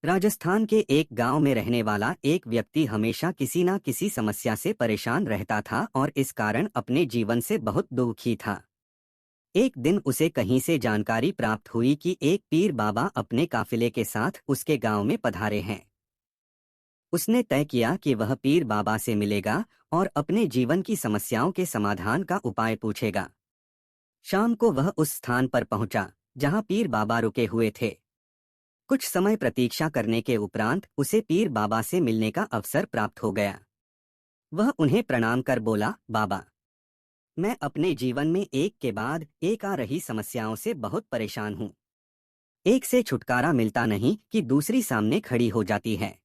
राजस्थान के एक गांव में रहने वाला एक व्यक्ति हमेशा किसी न किसी समस्या से परेशान रहता था और इस कारण अपने जीवन से बहुत दुखी था। एक दिन उसे कहीं से जानकारी प्राप्त हुई कि एक पीर बाबा अपने काफिले के साथ उसके गांव में पधारे हैं। उसने तय किया कि वह पीर बाबा से मिलेगा और अपने जीवन की समस्याओं के समाधान का उपाय पूछेगा। शाम को वह उस स्थान पर पहुंचा जहां पीर बाबा रुके हुए थे। कुछ समय प्रतीक्षा करने के उपरांत उसे पीर बाबा से मिलने का अवसर प्राप्त हो गया। वह उन्हें प्रणाम कर बोला, बाबा, मैं अपने जीवन में एक के बाद एक आ रही समस्याओं से बहुत परेशान हूँ। एक से छुटकारा मिलता नहीं कि दूसरी सामने खड़ी हो जाती है।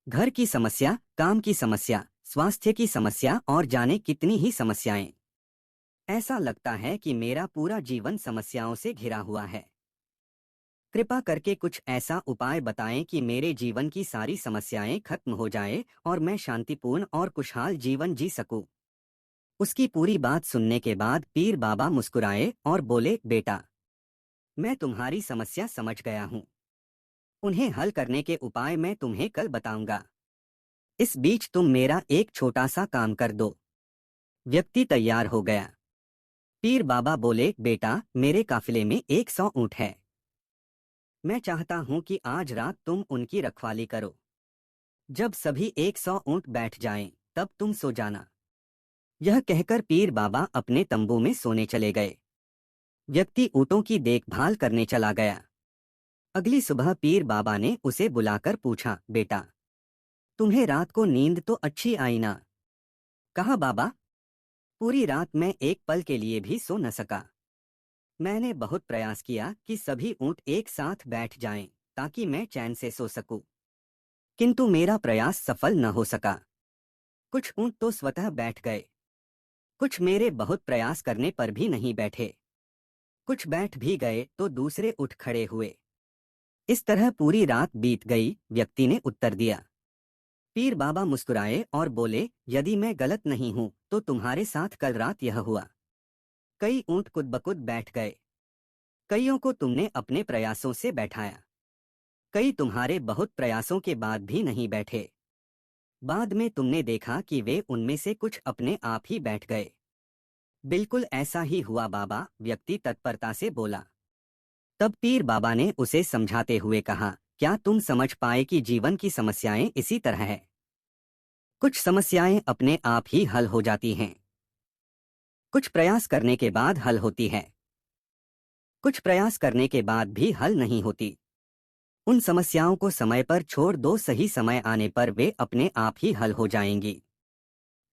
घर की समस्या, काम की समस्या, स्वास्थ्य की समस्या और जाने कितनी ही समस्याएं। ऐसा लगता है कि मेरा पूरा जीवन समस्याओं से घिरा हुआ है। कृपा करके कुछ ऐसा उपाय बताएं कि मेरे जीवन की सारी समस्याएं खत्म हो जाएं और मैं शांतिपूर्ण और खुशहाल जीवन जी सकूं। उसकी पूरी बात सुनने के बाद पीर बाबा मुस्कुराए और बोले, बेटा, मैं तुम्हारी समस्या समझ गया हूं। उन्हें हल करने के उपाय मैं तुम्हें कल बताऊंगा। इस बीच तुम मेरा एक छोटा सा काम कर दो। व्यक्ति तैयार हो गया। पीर बाबा बोले, बेटा, मेरे काफिले में 100 ऊंट है। मैं चाहता हूं कि आज रात तुम उनकी रखवाली करो। जब सभी 100 ऊंट बैठ जाएं, तब तुम सो जाना। यह कहकर पीर बाबा अपने तंबू में सोने चले गए। व्यक्ति ऊँटों की देखभाल करने चला गया। अगली सुबह पीर बाबा ने उसे बुलाकर पूछा, बेटा, तुम्हें रात को नींद तो अच्छी आई ना? कहा, बाबा, पूरी रात मैं एक पल के लिए भी सो न सका। मैंने बहुत प्रयास किया कि सभी ऊँट एक साथ बैठ जाएं, ताकि मैं चैन से सो सकूं। किंतु मेरा प्रयास सफल न हो सका। कुछ ऊँट तो स्वतः बैठ गए। कुछ मेरे बहुत प्रयास करने पर भी नहीं बैठे। कुछ बैठ भी गए तो दूसरे उठ खड़े हुए। इस तरह पूरी रात बीत गई, व्यक्ति ने उत्तर दिया। पीर बाबा मुस्कुराए और बोले, यदि मैं गलत नहीं हूं तो तुम्हारे साथ कल रात यह हुआ। कई ऊँट खुद ब खुद बैठ गए। कईयों को तुमने अपने प्रयासों से बैठाया। कई तुम्हारे बहुत प्रयासों के बाद भी नहीं बैठे। बाद में तुमने देखा कि वे उनमें से कुछ अपने आप ही बैठ गए। बिल्कुल ऐसा ही हुआ बाबा, व्यक्ति तत्परता से बोला। तब पीर बाबा ने उसे समझाते हुए कहा, क्या तुम समझ पाए कि जीवन की समस्याएं इसी तरह है? कुछ समस्याएं अपने आप ही हल हो जाती हैं। कुछ प्रयास करने के बाद हल होती है। कुछ प्रयास करने के बाद भी हल नहीं होती। उन समस्याओं को समय पर छोड़ दो, सही समय आने पर वे अपने आप ही हल हो जाएंगी।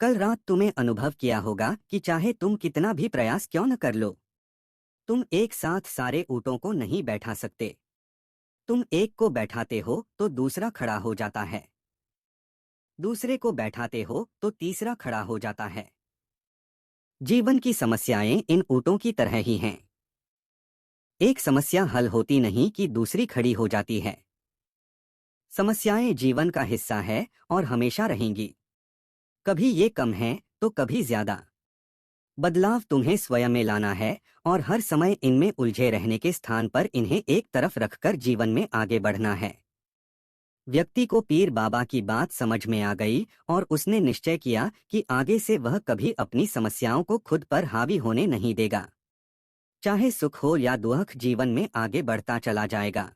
कल रात तुम्हें अनुभव किया होगा कि चाहे तुम कितना भी प्रयास क्यों न कर लो, तुम एक साथ सारे ऊँटों को नहीं बैठा सकते। तुम एक को बैठाते हो तो दूसरा खड़ा हो जाता है। दूसरे को बैठाते हो तो तीसरा खड़ा हो जाता है। जीवन की समस्याएं इन ऊँटों की तरह ही हैं। एक समस्या हल होती नहीं कि दूसरी खड़ी हो जाती है। समस्याएं जीवन का हिस्सा है और हमेशा रहेंगी। कभी ये कम है तो कभी ज्यादा। बदलाव तुम्हें स्वयं में लाना है और हर समय इनमें उलझे रहने के स्थान पर इन्हें एक तरफ रखकर जीवन में आगे बढ़ना है। व्यक्ति को पीर बाबा की बात समझ में आ गई और उसने निश्चय किया कि आगे से वह कभी अपनी समस्याओं को खुद पर हावी होने नहीं देगा। चाहे सुख हो या दुख, जीवन में आगे बढ़ता चला जाएगा।